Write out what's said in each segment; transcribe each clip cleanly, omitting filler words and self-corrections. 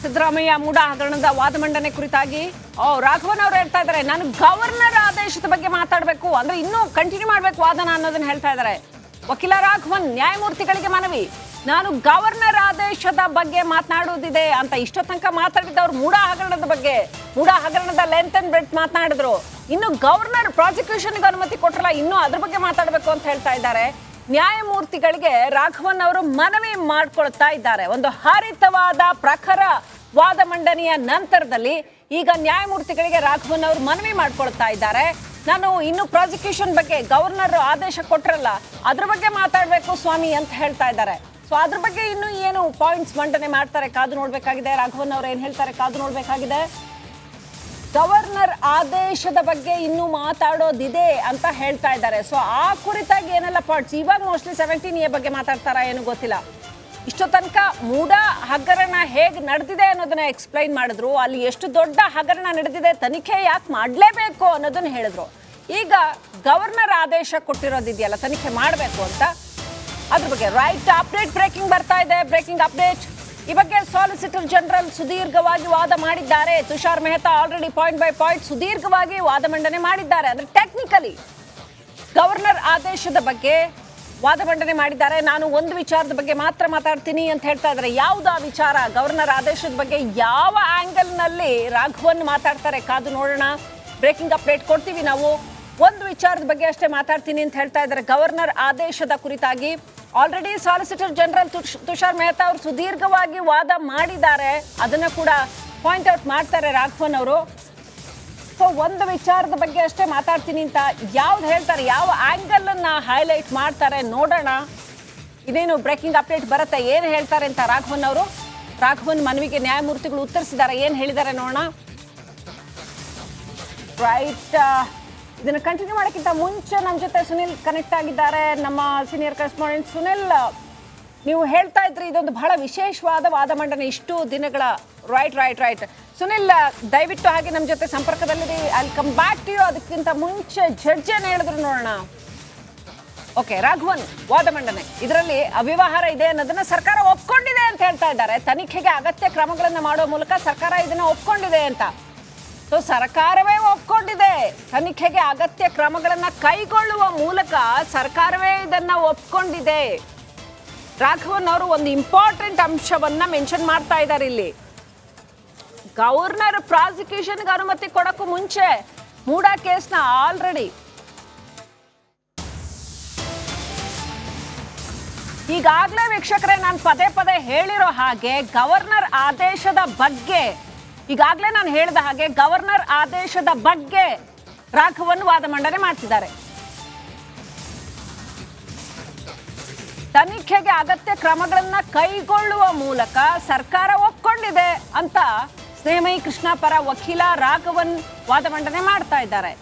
ಸಿದ್ದರಾಮಯ್ಯ ಮೂಡ ಹಗರಣದ ವಾದ ಮಂಡನೆ ಕುರಿತಾಗಿ ರಾಘವನ್ ಅವರು ಹೇಳ್ತಾ ಇದ್ದಾರೆ, ನಾನು ಗವರ್ನರ್ ಆದೇಶದ ಬಗ್ಗೆ ಮಾತಾಡಬೇಕು ಅಂದ್ರೆ ಇನ್ನೂ ಕಂಟಿನ್ಯೂ ಮಾಡಬೇಕು ವಾದನ ಅನ್ನೋದನ್ನ ಹೇಳ್ತಾ ಇದ್ದಾರೆ. ವಕೀಲ ರಾಘವನ್, ನ್ಯಾಯಮೂರ್ತಿಗಳಿಗೆ ಮನವಿ, ನಾನು ಗವರ್ನರ್ ಆದೇಶದ ಬಗ್ಗೆ ಮಾತನಾಡುವುದಿದೆ ಅಂತ ಇಷ್ಟೋ ತನಕ ಮಾತಾಡಿದವರು ಮೂಡ ಹಗರಣದ ಲೆಂತ್ ಅಂಡ್ ಬ್ರೆಡ್ತ್ ಮಾತನಾಡಿದ್ರು. ಇನ್ನು ಗವರ್ನರ್ ಪ್ರಾಸಿಕ್ಯೂಷನ್ಗೆ ಅನುಮತಿ ಕೊಟ್ಟರಲ್ಲ, ಇನ್ನೂ ಅದ್ರ ಬಗ್ಗೆ ಮಾತಾಡಬೇಕು ಅಂತ ಹೇಳ್ತಾ ಇದ್ದಾರೆ. ನ್ಯಾಯಮೂರ್ತಿಗಳಿಗೆ ರಾಘವನ್ ಅವರು ಮನವಿ ಮಾಡ್ಕೊಳ್ತಾ ಇದ್ದಾರೆ. ಒಂದು ಹರಿತವಾದ ಪ್ರಖರ ವಾದ ಮಂಡನೆಯ ನಂತರದಲ್ಲಿ ಈಗ ನ್ಯಾಯಮೂರ್ತಿಗಳಿಗೆ ರಾಘವನ್ ಅವರು ಮನವಿ ಮಾಡ್ಕೊಳ್ತಾ ಇದ್ದಾರೆ. ನಾನು ಇನ್ನು ಪ್ರಾಸಿಕ್ಯೂಷನ್ ಬಗ್ಗೆ ಗವರ್ನರ್ ಆದೇಶ ಕೊಟ್ರಲ್ಲ ಅದ್ರ ಬಗ್ಗೆ ಮಾತಾಡಬೇಕು ಸ್ವಾಮಿ ಅಂತ ಹೇಳ್ತಾ ಇದ್ದಾರೆ. ಸೊ ಅದ್ರ ಬಗ್ಗೆ ಇನ್ನು ಏನು ಪಾಯಿಂಟ್ಸ್ ಮಂಡನೆ ಮಾಡ್ತಾರೆ ಕಾದು ನೋಡ್ಬೇಕಾಗಿದೆ. ರಾಘವನ್ ಅವರು ಏನ್ ಹೇಳ್ತಾರೆ ಕಾದು ನೋಡ್ಬೇಕಾಗಿದೆ. ಗವರ್ನರ್ ಆದೇಶದ ಬಗ್ಗೆ ಇನ್ನೂ ಮಾತಾಡೋದಿದೆ ಅಂತ ಹೇಳ್ತಾ ಇದ್ದಾರೆ. ಸೊ ಆ ಕುರಿತಾಗಿ ಏನೆಲ್ಲ ಪಾಯಿಂಟ್ಸ್ ಇವಾಗ ಮೋಸ್ಟ್ಲಿ 17A ಬಗ್ಗೆ ಮಾತಾಡ್ತಾರಾ ಏನು ಗೊತ್ತಿಲ್ಲ. ಇಷ್ಟೋ ತನಕ ಮೂಡ ಹಗರಣ ಹೇಗೆ ನಡೆದಿದೆ ಅನ್ನೋದನ್ನ ಎಕ್ಸ್ಪ್ಲೈನ್ ಮಾಡಿದ್ರು. ಅಲ್ಲಿ ಎಷ್ಟು ದೊಡ್ಡ ಹಗರಣ ನಡೆದಿದೆ, ತನಿಖೆ ಯಾಕೆ ಮಾಡಲೇಬೇಕು ಅನ್ನೋದನ್ನ ಹೇಳಿದ್ರು. ಈಗ ಗವರ್ನರ್ ಆದೇಶ ಕೊಟ್ಟಿರೋದಿದೆಯಲ್ಲ ತನಿಖೆ ಮಾಡಬೇಕು ಅಂತ, ಅದ್ರ ಬಗ್ಗೆ ರೈಟ್ ಅಪ್ಡೇಟ್ ಬ್ರೇಕಿಂಗ್ ಬರ್ತಾ ಇದೆ. ಬ್ರೇಕಿಂಗ್ ಅಪ್ಡೇಟ್ ಈ ಬಗ್ಗೆ ಸಾಲಿಸಿಟರ್ ಜನರಲ್ ಸುದೀರ್ಘವಾಗಿ ವಾದ ಮಾಡಿದ್ದಾರೆ. Tushar Mehta already point by point ಸುದೀರ್ಘವಾಗಿ ವಾದ ಮಂಡನೆ ಮಾಡಿದ್ದಾರೆ. ಅಂದ್ರೆ ಟೆಕ್ನಿಕಲಿ ಗವರ್ನರ್ ಆದೇಶದ ಬಗ್ಗೆ ವಾದ ಮಂಡನೆ ಮಾಡಿದ್ದಾರೆ. ನಾನು ಒಂದು ವಿಚಾರದ ಬಗ್ಗೆ ಮಾತ್ರ ಮಾತಾಡ್ತೀನಿ ಅಂತ ಹೇಳ್ತಾ ಇದ್ದಾರೆ. ಯಾವ್ದು ಆ ವಿಚಾರ? ಗವರ್ನರ್ ಆದೇಶದ ಬಗ್ಗೆ ಯಾವ ಆಂಗಲ್ ನಲ್ಲಿ ರಾಘವನ್ ಮಾತಾಡ್ತಾರೆ ಕಾದು ನೋಡೋಣ. ಬ್ರೇಕಿಂಗ್ ಅಪ್ಡೇಟ್ ಕೊಡ್ತೀವಿ ನಾವು. ಒಂದು ವಿಚಾರದ ಬಗ್ಗೆ ಅಷ್ಟೇ ಮಾತಾಡ್ತೀನಿ ಅಂತ ಹೇಳ್ತಾ ಇದ್ದಾರೆ. ಗವರ್ನರ್ ಆದೇಶದ ಕುರಿತಾಗಿ already solicitor general Tushar Mehta ಅವರು ಸುದೀರ್ಘವಾಗಿ ವಾದ ಮಾಡಿದ್ದಾರೆ. ಅದನ್ನ ಕೂಡ ಪಾಯಿಂಟ್ ಔಟ್ ಮಾಡ್ತಾರೆ ರಾಘವನ್ ಅವರು. ಸೊ ಒಂದು ವಿಚಾರದ ಬಗ್ಗೆ ಅಷ್ಟೇ ಮಾತಾಡ್ತೀನಿ ಅಂತ ಯಾವ್ದು ಹೇಳ್ತಾರೆ, ಯಾವ ಆಂಗಲ್ ಅನ್ನ ಹೈಲೈಟ್ ಮಾಡ್ತಾರೆ ನೋಡೋಣ. ಇದೇನು ಬ್ರೇಕಿಂಗ್ ಅಪ್ಡೇಟ್ ಬರುತ್ತೆ, ಏನು ಹೇಳ್ತಾರೆ ಅಂತ ರಾಘವನ್ ಮನವಿಗೆ ನ್ಯಾಯಮೂರ್ತಿಗಳು ಉತ್ತರಿಸಿದ್ದಾರೆ. ಏನು ಹೇಳಿದ್ದಾರೆ ನೋಡೋಣ. ರೈಟ್, ಇದನ್ನು ಕಂಟಿನ್ಯೂ ಮಾಡೋಕ್ಕಿಂತ ಮುಂಚೆ ನಮ್ಮ ಜೊತೆ ಸುನಿಲ್ ಕನೆಕ್ಟ್ ಆಗಿದ್ದಾರೆ, ನಮ್ಮ ಸೀನಿಯರ್ ಕರೆಸ್ಪಾಂಡೆಂಟ್. ಸುನಿಲ್, ನೀವು ಹೇಳ್ತಾ ಇದ್ರಿ ಇದೊಂದು ಬಹಳ ವಿಶೇಷವಾದ ವಾದ ಮಂಡನೆ ಇಷ್ಟು ದಿನಗಳ. ರೈಟ್ ಸುನಿಲ್, ದಯವಿಟ್ಟು ಹಾಗೆ ನಮ್ಮ ಜೊತೆ ಸಂಪರ್ಕದಲ್ಲಿರಿ. ಅಲ್ಲಿ ಕಮ್ ಬ್ಯಾಕ್ ಟು ಯು. ಅದಕ್ಕಿಂತ ಮುಂಚೆ ಜಡ್ಜ್ ಏನು ಹೇಳಿದ್ರು ನೋಡೋಣ. ಓಕೆ, ರಾಘವನ್ ವಾದ ಮಂಡನೆ, ಇದರಲ್ಲಿ ಅವ್ಯವಹಾರ ಇದೆ ಅನ್ನೋದನ್ನ ಸರ್ಕಾರ ಒಪ್ಕೊಂಡಿದೆ ಅಂತ ಹೇಳ್ತಾ ಇದ್ದಾರೆ. ತನಿಖೆಗೆ ಅಗತ್ಯ ಕ್ರಮಗಳನ್ನು ಮಾಡುವ ಮೂಲಕ ಸರ್ಕಾರ ಇದನ್ನ ಒಪ್ಕೊಂಡಿದೆ ಅಂತ. ಸೊ ಸರ್ಕಾರವೇ ಒಪ್ಕೊಂಡಿದೆ, ತನಿಖೆಗೆ ಅಗತ್ಯ ಕ್ರಮಗಳನ್ನ ಕೈಗೊಳ್ಳುವ ಮೂಲಕ ಸರ್ಕಾರವೇ ಇದನ್ನ ಒಪ್ಕೊಂಡಿದೆ. ರಾಘವನ್ ಅವರು ಒಂದು ಇಂಪಾರ್ಟೆಂಟ್ ಅಂಶವನ್ನ ಮೆನ್ಷನ್ ಮಾಡ್ತಾ ಇದ್ದಾರೆ ಇಲ್ಲಿ. ಗವರ್ನರ್ ಪ್ರಾಸಿಕ್ಯೂಷನ್ಗೆ ಅನುಮತಿ ಕೊಡಕ್ಕೂ ಮುಂಚೆ ಮೂಡ ಕೇಸ್ನ ಆಲ್ರೆಡಿ ಈಗಾಗಲೇ ವೀಕ್ಷಕರೇ ನಾನು ಪದೇ ಹೇಳಿರೋ ಹಾಗೆ ಗವರ್ನರ್ ಆದೇಶದ ಬಗ್ಗೆ ಈಗಾಗಲೇ ನಾನು ಹೇಳಿದ ಹಾಗೆ ಗವರ್ನರ್ ಆದೇಶದ ಬಗ್ಗೆ ರಾಘವನ್ ವಾದ ಮಂಡನೆ ಮಾಡ್ತಿದ್ದಾರೆ. ತನಿಖೆಗೆ ಅಗತ್ಯ ಕ್ರಮಗಳನ್ನ ಕೈಗೊಳ್ಳುವ ಮೂಲಕ ಸರ್ಕಾರ ಒಪ್ಕೊಂಡಿದೆ ಅಂತ ಸ್ನೇಹಮಯಿ ಕೃಷ್ಣ ಪರ ವಕೀಲ ರಾಘವನ್ ವಾದ ಮಂಡನೆ ಮಾಡ್ತಾ ಇದ್ದಾರೆ.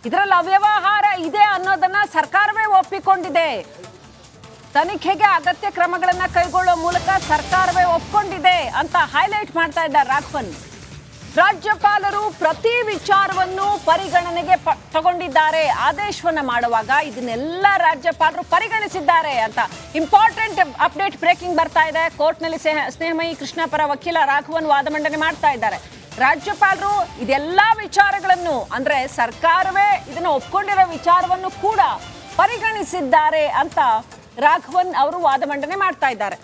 ಇದರಲ್ಲಿ ಅವ್ಯವಹಾರ ಇದೆ ಅನ್ನೋದನ್ನ ಸರ್ಕಾರವೇ ಒಪ್ಪಿಕೊಂಡಿದೆ. ತನಿಖೆಗೆ ಅಗತ್ಯ ಕ್ರಮಗಳನ್ನ ಕೈಗೊಳ್ಳುವ ಮೂಲಕ ಸರ್ಕಾರವೇ ಒಪ್ಕೊಂಡಿದೆ ಅಂತ ಹೈಲೈಟ್ ಮಾಡ್ತಾ ಇದ್ದಾರೆ ರಾಘವನ್. ರಾಜ್ಯಪಾಲರು ಪ್ರತಿ ವಿಚಾರವನ್ನು ಪರಿಗಣನೆಗೆ ತಗೊಂಡಿದ್ದಾರೆ. ಆದೇಶವನ್ನ ಮಾಡುವಾಗ ಇದನ್ನೆಲ್ಲ ರಾಜ್ಯಪಾಲರು ಪರಿಗಣಿಸಿದ್ದಾರೆ ಅಂತ ಇಂಪಾರ್ಟೆಂಟ್ ಅಪ್ಡೇಟ್ ಬ್ರೇಕಿಂಗ್ ಬರ್ತಾ ಇದೆ. ಕೋರ್ಟ್ನಲ್ಲಿ ಸ್ನೇಹಮಯಿ ಕೃಷ್ಣ ಪರ ವಕೀಲ ರಾಘವನ್ ವಾದ ಮಂಡನೆ ಮಾಡ್ತಾ ಇದ್ದಾರೆ. ರಾಜ್ಯಪಾಲರು ಇದೆಲ್ಲಾ ವಿಚಾರಗಳನ್ನು ಅಂದ್ರೆ ಸರ್ಕಾರವೇ ಇದನ್ನ ಒಪ್ಕೊಂಡಿರೋ ವಿಚಾರವನ್ನು ಕೂಡ ಪರಿಗಣಿಸಿದ್ದಾರೆ ಅಂತ ರಾಘವನ್ ಅವರು ವಾದ ಮಂಡನೆ ಮಾಡ್ತಾ ಇದ್ದಾರೆ.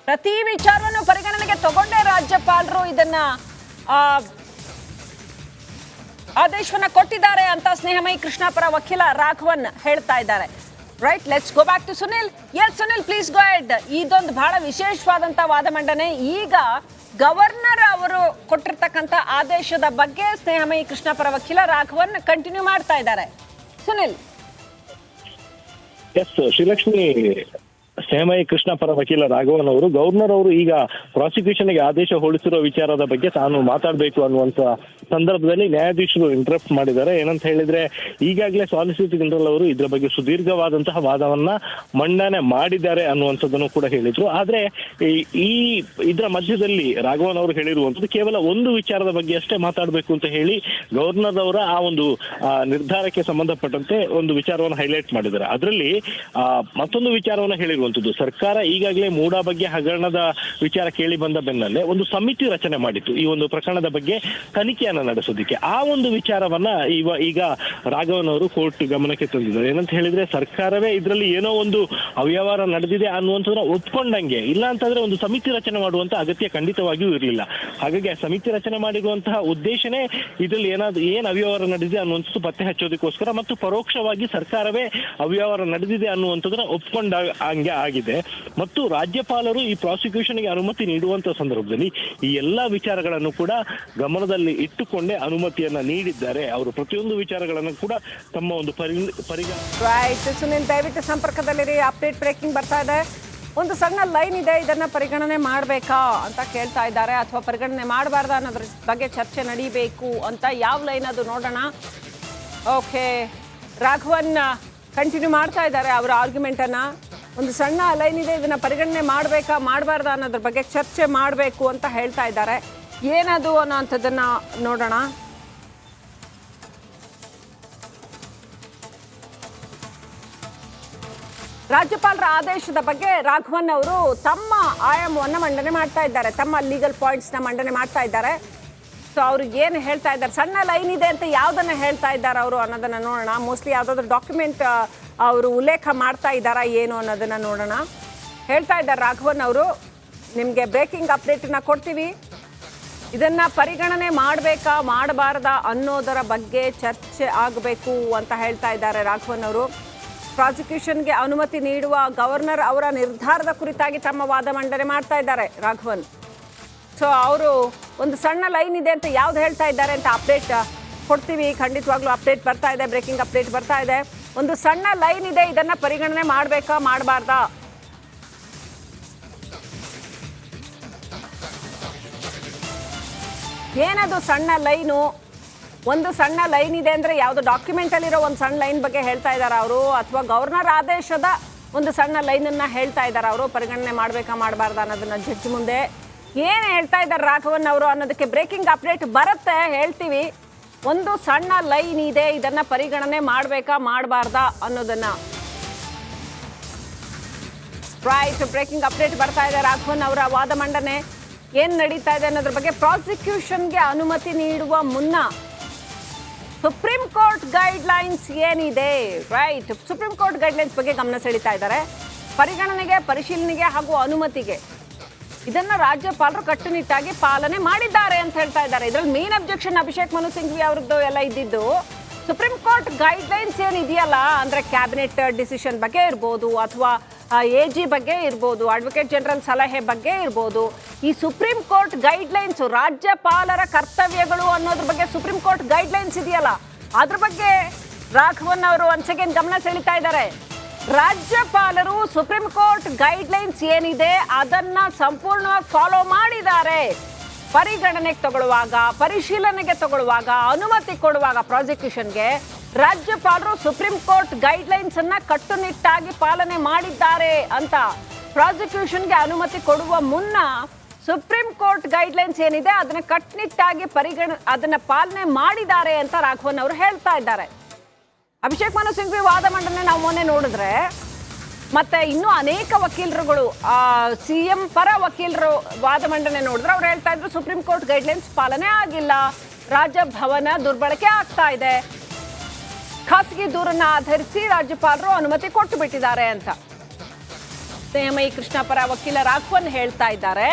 ಪ್ರತಿ ವಿಚಾರವನ್ನು ಪರಿಗಣನೆಗೆ ತಗೊಂಡೇ ರಾಜ್ಯಪಾಲರು ಇದನ್ನ ಆದೇಶವನ್ನ ಕೊಟ್ಟಿದ್ದಾರೆ ಅಂತ ಸ್ನೇಹಮಯಿ ಕೃಷ್ಣ ಪರ ವಕೀಲ ರಾಘವನ್ ಹೇಳ್ತಾ ಇದ್ದಾರೆ. Right, let's go back to Sunil. Yes Sunil, please go ahead. ಇದೊಂದು ಬಹಳ ವಿಶೇಷವಾದಂತ ವಾದ ಮಂಡನೆ. ಈಗ ಗವರ್ನರ್ ಅವರು ಕೊಟ್ಟಿರ್ತಕ್ಕಂಥ ಆದೇಶದ ಬಗ್ಗೆ ಸ್ನೇಹಮಯಿ ಕೃಷ್ಣ ಪರ ವಕೀಲ ರಾಘವನ್ ಕಂಟಿನ್ಯೂ ಮಾಡ್ತಾ ಇದ್ದಾರೆ. ಸುನಿಲ್. ಎಸ್ ಶ್ರೀಲಕ್ಷ್ಮಿ, ಸ್ನೇಹಮಯಿ ಕೃಷ್ಣ ಪರ ವಕೀಲ ರಾಘವನ್ ಅವರು ಗವರ್ನರ್ ಅವರು ಈಗ ಪ್ರಾಸಿಕ್ಯೂಷನ್ಗೆ ಆದೇಶ ಹೊರಡಿಸಿರೋ ವಿಚಾರದ ಬಗ್ಗೆ ತಾನು ಮಾತಾಡಬೇಕು ಅನ್ನುವಂತ ಸಂದರ್ಭದಲ್ಲಿ ನ್ಯಾಯಾಧೀಶರು ಇಂಟರಪ್ಟ್ ಮಾಡಿದ್ದಾರೆ. ಏನಂತ ಹೇಳಿದ್ರೆ, ಈಗಾಗಲೇ ಸಾಲಿಸಿಟರ್ ಜನರಲ್ ಅವರು ಇದರ ಬಗ್ಗೆ ಸುದೀರ್ಘವಾದಂತಹ ವಾದವನ್ನ ಮಂಡನೆ ಮಾಡಿದ್ದಾರೆ ಅನ್ನುವಂಥದ್ದನ್ನು ಕೂಡ ಹೇಳಿದ್ರು. ಆದ್ರೆ ಈ ಇದರ ಮಧ್ಯದಲ್ಲಿ ರಾಘವನ್ ಅವರು ಹೇಳಿರುವಂತದ್ದು ಕೇವಲ ಒಂದು ವಿಚಾರದ ಬಗ್ಗೆ ಅಷ್ಟೇ ಮಾತಾಡಬೇಕು ಅಂತ ಹೇಳಿ ಗವರ್ನರ್ ಅವರ ಆ ಒಂದು ನಿರ್ಧಾರಕ್ಕೆ ಸಂಬಂಧಪಟ್ಟಂತೆ ಒಂದು ವಿಚಾರವನ್ನು ಹೈಲೈಟ್ ಮಾಡಿದ್ದಾರೆ. ಅದರಲ್ಲಿ ಮತ್ತೊಂದು ವಿಚಾರವನ್ನು ಹೇಳಿರುವಂತದ್ದು ಇರುವಂತದ್ದು. ಸರ್ಕಾರ ಈಗಾಗಲೇ ಮೂಡಾ ಬಗ್ಗೆ ಹಗರಣದ ವಿಚಾರ ಕೇಳಿ ಬಂದ ಬೆನ್ನಲ್ಲೇ ಒಂದು ಸಮಿತಿ ರಚನೆ ಮಾಡಿತ್ತು ಈ ಒಂದು ಪ್ರಕರಣದ ಬಗ್ಗೆ ತನಿಖೆಯನ್ನ ನಡೆಸೋದಿಕ್ಕೆ. ಆ ಒಂದು ವಿಚಾರವನ್ನ ಈಗ ರಾಘವನ್ ಅವರು ಕೋರ್ಟ್ ಗಮನಕ್ಕೆ ತಂದಿದ್ದಾರೆ. ಏನಂತ ಹೇಳಿದ್ರೆ, ಸರ್ಕಾರವೇ ಇದರಲ್ಲಿ ಏನೋ ಒಂದು ಅವ್ಯವಹಾರ ನಡೆದಿದೆ ಅನ್ನುವಂಥದ್ದನ್ನ ಒಪ್ಕೊಂಡಂಗೆ, ಇಲ್ಲ ಅಂತಂದ್ರೆ ಒಂದು ಸಮಿತಿ ರಚನೆ ಮಾಡುವಂತ ಅಗತ್ಯ ಖಂಡಿತವಾಗಿಯೂ ಇರಲಿಲ್ಲ. ಹಾಗಾಗಿ ಆ ಸಮಿತಿ ರಚನೆ ಮಾಡಿರುವಂತಹ ಉದ್ದೇಶನೇ ಇದರಲ್ಲಿ ಏನ್ ಅವ್ಯವಹಾರ ನಡೆದಿದೆ ಅನ್ನುವಂಥದ್ದು ಪತ್ತೆ ಹಚ್ಚೋದಕ್ಕೋಸ್ಕರ, ಮತ್ತು ಪರೋಕ್ಷವಾಗಿ ಸರ್ಕಾರವೇ ಅವ್ಯವಹಾರ ನಡೆದಿದೆ ಅನ್ನುವಂಥದ್ದನ್ನ ಒಪ್ಕೊಂಡ ಹಂಗೆ ಆಗಿದೆ. ಮತ್ತು ರಾಜ್ಯಪಾಲರು ಈ ಪ್ರಾಸಿಕ್ಯೂಷನ್ಗೆ ಅನುಮತಿ ನೀಡುವಂತ ಸಂದರ್ಭದಲ್ಲಿ ಈ ಎಲ್ಲಾ ವಿಚಾರಗಳನ್ನು ಕೂಡ ಗಮನದಲ್ಲಿ ಇಟ್ಟುಕೊಂಡೇ ಅನುಮತಿಯನ್ನ ನೀಡಿದ್ದಾರೆ. ಅವರು ಪ್ರತಿಯೊಂದು ವಿಚಾರಗಳನ್ನು ಕೂಡ ತಮ್ಮ ಒಂದು ರೈಟ್. ಸುನಿಲ್, ದಯವಿಟ್ಟು ಸಂಪರ್ಕದಲ್ಲಿರಿ. ಅಪ್ಡೇಟ್ ಬ್ರೇಕಿಂಗ್ ಬರ್ತಾ ಇದೆ. ಒಂದು ಸಣ್ಣ ಲೈನ್ ಇದೆ, ಇದನ್ನ ಪರಿಗಣನೆ ಮಾಡಬೇಕಾ ಅಂತ ಕೇಳ್ತಾ ಇದ್ದಾರೆ, ಅಥವಾ ಪರಿಗಣನೆ ಮಾಡಬಾರ್ದ ಅನ್ನೋದ್ರ ಬಗ್ಗೆ ಚರ್ಚೆ ನಡೀಬೇಕು ಅಂತ. ಯಾವ ಲೈನ್ ಅದು ನೋಡೋಣ. ಓಕೆ, ರಾಘವನ್ ಕಂಟಿನ್ಯೂ ಮಾಡ್ತಾ ಇದ್ದಾರೆ ಅವರ ಆರ್ಗ್ಯುಮೆಂಟ್ ಅನ್ನ. ಒಂದು ಸಣ್ಣ ಲೈನ್ ಇದೆ, ಇದನ್ನ ಪರಿಗಣನೆ ಮಾಡಬೇಕಾ ಮಾಡಬಾರ್ದ ಅನ್ನೋದ್ರ ಬಗ್ಗೆ ಚರ್ಚೆ ಮಾಡಬೇಕು ಅಂತ ಹೇಳ್ತಾ ಇದ್ದಾರೆ. ಏನದು ಅನ್ನೋಂಥದ್ದನ್ನ ನೋಡೋಣ. ರಾಜ್ಯಪಾಲರ ಆದೇಶದ ಬಗ್ಗೆ ರಾಘವನ್ ಅವರು ತಮ್ಮ ಆಯಾಮವನ್ನು ಮಂಡನೆ ಮಾಡ್ತಾ ಇದ್ದಾರೆ, ತಮ್ಮ ಲೀಗಲ್ ಪಾಯಿಂಟ್ಸ್ನ ಮಂಡನೆ ಮಾಡ್ತಾ ಇದ್ದಾರೆ. ಸೊ ಅವ್ರು ಏನು ಹೇಳ್ತಾ ಇದ್ದಾರೆ, ಸಣ್ಣ ಲೈನ್ ಇದೆ ಅಂತ ಯಾವುದನ್ನು ಹೇಳ್ತಾ ಇದ್ದಾರೆ ಅವರು ಅನ್ನೋದನ್ನು ನೋಡೋಣ. ಮೋಸ್ಟ್ಲಿ ಯಾವುದಾದ್ರೂ ಡಾಕ್ಯುಮೆಂಟ್ ಅವರು ಉಲ್ಲೇಖ ಮಾಡ್ತಾ ಇದ್ದಾರಾ ಏನು ಅನ್ನೋದನ್ನು ನೋಡೋಣ. ಹೇಳ್ತಾ ಇದ್ದಾರೆ ರಾಘವನ್ ಅವರು, ನಿಮಗೆ ಬ್ರೇಕಿಂಗ್ ಅಪ್ಡೇಟನ್ನ ಕೊಡ್ತೀವಿ, ಇದನ್ನು ಪರಿಗಣನೆ ಮಾಡಬೇಕಾ ಮಾಡಬಾರ್ದಾ ಅನ್ನೋದರ ಬಗ್ಗೆ ಚರ್ಚೆ ಆಗಬೇಕು ಅಂತ ಹೇಳ್ತಾ ಇದ್ದಾರೆ ರಾಘವನ್ ಅವರು. ಪ್ರಾಸಿಕ್ಯೂಷನ್ಗೆ ಅನುಮತಿ ನೀಡುವ ಗವರ್ನರ್ ಅವರ ನಿರ್ಧಾರದ ಕುರಿತಾಗಿ ತಮ್ಮ ವಾದ ಮಂಡನೆ ಮಾಡ್ತಾ ಇದ್ದಾರೆ ರಾಘವನ್. ಸೊ ಅವರು ಒಂದು ಸಣ್ಣ ಲೈನ್ ಇದೆ ಅಂತ ಯಾವ್ದು ಹೇಳ್ತಾ ಇದ್ದಾರೆ ಅಂತ ಅಪ್ಡೇಟ್ ಕೊಡ್ತೀವಿ. ಖಂಡಿತವಾಗ್ಲೂ ಅಪ್ಡೇಟ್ ಬರ್ತಾ ಇದೆ, ಬ್ರೇಕಿಂಗ್ ಅಪ್ಡೇಟ್ ಬರ್ತಾ ಇದೆ. ಒಂದು ಸಣ್ಣ ಲೈನ್ ಇದೆ, ಇದನ್ನ ಪರಿಗಣನೆ ಮಾಡಬೇಕಾ ಮಾಡಬಾರ್ದಾ. ಏನದು ಸಣ್ಣ ಲೈನು? ಒಂದು ಸಣ್ಣ ಲೈನ್ ಇದೆ ಅಂದರೆ ಯಾವುದು ಡಾಕ್ಯುಮೆಂಟಲ್ಲಿರೋ ಒಂದು ಸಣ್ಣ ಲೈನ್ ಬಗ್ಗೆ ಹೇಳ್ತಾ ಇದ್ದಾರೆ ಅವರು, ಅಥವಾ ಗವರ್ನರ್ ಆದೇಶದ ಒಂದು ಸಣ್ಣ ಲೈನನ್ನು ಹೇಳ್ತಾ ಇದ್ದಾರೆ ಅವರು, ಪರಿಗಣನೆ ಮಾಡಬೇಕಾ ಮಾಡಬಾರ್ದಾ ಅನ್ನೋದನ್ನ ಜಡ್ಜ್ ಮುಂದೆ ಏನು ಹೇಳ್ತಾ ಇದ್ದಾರೆ ರಾಘವನ್ ಅವರು ಅನ್ನೋದಕ್ಕೆ ಬ್ರೇಕಿಂಗ್ ಅಪ್ಡೇಟ್ ಬರುತ್ತೆ, ಹೇಳ್ತೀವಿ. ಒಂದು ಸಣ್ಣ ಲೈನ್ ಇದೆ, ಇದನ್ನು ಪರಿಗಣನೆ ಮಾಡಬೇಕಾ ಮಾಡಬಾರ್ದಾ ಅನ್ನೋದನ್ನ. ರೈಟ್, ಬ್ರೇಕಿಂಗ್ ಅಪ್ಡೇಟ್ ಬರ್ತಾ ಇದೆ. ರಾಘವನ್ ಅವರ ವಾದ ಮಂಡನೆ ಏನು ನಡೀತಾ ಇದೆ ಅನ್ನೋದ್ರ ಬಗ್ಗೆ. ಪ್ರಾಸಿಕ್ಯೂಷನ್ಗೆ ಅನುಮತಿ ನೀಡುವ ಮುನ್ನ ಸುಪ್ರೀಂ ಕೋರ್ಟ್ ಗೈಡ್ಲೈನ್ಸ್ ಏನಿದೆ, ರೈಟ್, ಸುಪ್ರೀಂ ಕೋರ್ಟ್ ಗೈಡ್ಲೈನ್ಸ್ ಬಗ್ಗೆ ಗಮನ ಸೆಳೀತಾ ಇದ್ದಾರೆ. ಪರಿಗಣನೆಗೆ, ಪರಿಶೀಲನೆಗೆ ಹಾಗೂ ಅನುಮತಿಗೆ ಇದನ್ನ ರಾಜ್ಯಪಾಲರು ಕಟ್ಟುನಿಟ್ಟಾಗಿ ಪಾಲನೆ ಮಾಡಿದ್ದಾರೆ ಅಂತ ಹೇಳ್ತಾ ಇದ್ದಾರೆ. ಇದರಲ್ಲಿ ಮೇನ್ ಅಬ್ಜೆಕ್ಷನ್ ಅಭಿಷೇಕ್ ಮನು ಸಿಂಘ್ವಿ ಅವ್ರದ್ದು ಎಲ್ಲ ಇದ್ದಿದ್ದು. ಸುಪ್ರೀಂ ಕೋರ್ಟ್ ಗೈಡ್ಲೈನ್ಸ್ ಏನಿದೆಯಲ್ಲ, ಅಂದರೆ ಕ್ಯಾಬಿನೆಟ್ ಡಿಸಿಷನ್ ಬಗ್ಗೆ ಇರ್ಬೋದು, ಅಥವಾ AG ಬಗ್ಗೆ ಇರ್ಬೋದು, ಅಡ್ವೊಕೇಟ್ ಜನರಲ್ ಸಲಹೆ ಬಗ್ಗೆ ಇರ್ಬೋದು, ಈ ಸುಪ್ರೀಂ ಕೋರ್ಟ್ ಗೈಡ್ಲೈನ್ಸ್ ರಾಜ್ಯಪಾಲರ ಕರ್ತವ್ಯಗಳು ಅನ್ನೋದ್ರ ಬಗ್ಗೆ ಸುಪ್ರೀಂ ಕೋರ್ಟ್ ಗೈಡ್ಲೈನ್ಸ್ ಇದೆಯಲ್ಲ, ಅದ್ರ ಬಗ್ಗೆ ರಾಘವನ್ ಅವರು ಒನ್ಸ್ ಅಗೇನ್ ಗಮನ ಸೆಳೀತಾ ಇದ್ದಾರೆ. ರಾಜ್ಯಪಾಲರು ಸುಪ್ರೀಂ ಕೋರ್ಟ್ ಗೈಡ್ಲೈನ್ಸ್ ಏನಿದೆ ಅದನ್ನ ಸಂಪೂರ್ಣವಾಗಿ ಫಾಲೋ ಮಾಡಿದ್ದಾರೆ. ಪರಿಗಣನೆಗೆ ತಗೊಳ್ಳುವಾಗ, ಪರಿಶೀಲನೆಗೆ ತಗೊಳ್ಳುವಾಗ, ಅನುಮತಿ ಕೊಡುವಾಗ ಪ್ರಾಸಿಕ್ಯೂಷನ್ಗೆ ರಾಜ್ಯಪಾಲರು ಸುಪ್ರೀಂ ಕೋರ್ಟ್ ಗೈಡ್ಲೈನ್ಸ್ ಅನ್ನ ಕಟ್ಟುನಿಟ್ಟಾಗಿ ಪಾಲನೆ ಮಾಡಿದ್ದಾರೆ ಅಂತ. ಪ್ರಾಸಿಕ್ಯೂಷನ್ಗೆ ಅನುಮತಿ ಕೊಡುವ ಮುನ್ನ ಸುಪ್ರೀಂ ಕೋರ್ಟ್ ಗೈಡ್ಲೈನ್ಸ್ ಏನಿದೆ ಅದನ್ನ ಕಟ್ಟುನಿಟ್ಟಾಗಿ ಅದನ್ನ ಪಾಲನೆ ಮಾಡಿದ್ದಾರೆ ಅಂತ ರಾಘವನ್ ಅವರು ಹೇಳ್ತಾ ಇದ್ದಾರೆ. ಅಭಿಷೇಕ್ ಮನು ಸಿಂಘ್ವಿ ವಾದ ಮಂಡನೆ ನಾವು ಮೊನ್ನೆ ನೋಡಿದ್ರೆ, ಮತ್ತೆ ಇನ್ನೂ ಅನೇಕ ವಕೀಲರುಗಳು, CM ಪರ ವಕೀಲರು ವಾದ ಮಂಡನೆ ನೋಡಿದ್ರೆ ಅವ್ರು ಹೇಳ್ತಾ ಇದ್ರು ಸುಪ್ರೀಂ ಕೋರ್ಟ್ ಗೈಡ್ಲೈನ್ಸ್ ಪಾಲನೆ ಆಗಿಲ್ಲ, ರಾಜಭವನ ದುರ್ಬಳಕೆ ಆಗ್ತಾ ಇದೆ, ಖಾಸಗಿ ದೂರನ್ನ ಆಧರಿಸಿ ರಾಜ್ಯಪಾಲರು ಅನುಮತಿ ಕೊಟ್ಟು ಬಿಟ್ಟಿದ್ದಾರೆ ಅಂತ. ನೇಮೈ ಕೃಷ್ಣ ಪರ ವಕೀಲ ರಾಘವನ್ ಹೇಳ್ತಾ ಇದ್ದಾರೆ,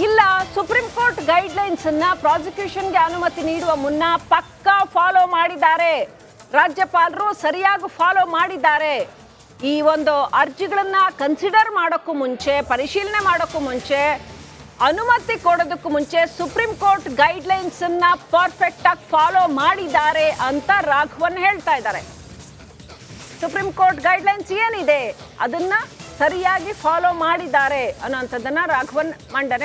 ಇಲ್ಲ, ಸುಪ್ರೀಂ ಕೋರ್ಟ್ ಗೈಡ್ಲೈನ್ಸ್ ಅನ್ನ ಪ್ರಾಸಿಕ್ಯೂಷನ್ಗೆ ಅನುಮತಿ ನೀಡುವ ಮುನ್ನ ಪಕ್ಕಾ ಫಾಲೋ ಮಾಡಿದ್ದಾರೆ, ರಾಜ್ಯಪಾಲರು ಸರಿಯಾಗಿ ಫಾಲೋ ಮಾಡಿದ್ದಾರೆ. ಈ ಒಂದು ಅರ್ಜಿಗಳನ್ನ ಕನ್ಸಿಡರ್ ಮಾಡೋಕ್ಕೂ ಮುಂಚೆ, ಪರಿಶೀಲನೆ ಮಾಡೋಕ್ಕೂ ಮುಂಚೆ, ಅನುಮತಿ ಕೊಡೋದಕ್ಕೂ ಮುಂಚೆ ಸುಪ್ರೀಂ ಕೋರ್ಟ್ ಗೈಡ್ಲೈನ್ಸ್ ಅನ್ನ ಪರ್ಫೆಕ್ಟ್ ಆಗಿ ಫಾಲೋ ಮಾಡಿದ್ದಾರೆ ಅಂತ ರಾಘವನ್ ಹೇಳ್ತಾ ಇದ್ದಾರೆ. ಸುಪ್ರೀಂ ಕೋರ್ಟ್ ಗೈಡ್ಲೈನ್ಸ್ ಏನಿದೆ ಅದನ್ನ ಸರಿಯಾಗಿ ಫಾಲೋ ಮಾಡಿದ್ದಾರೆ ಅನ್ನೋಂಥದ್ದನ್ನ ರಾಘವನ್ ಮಂಡನೆ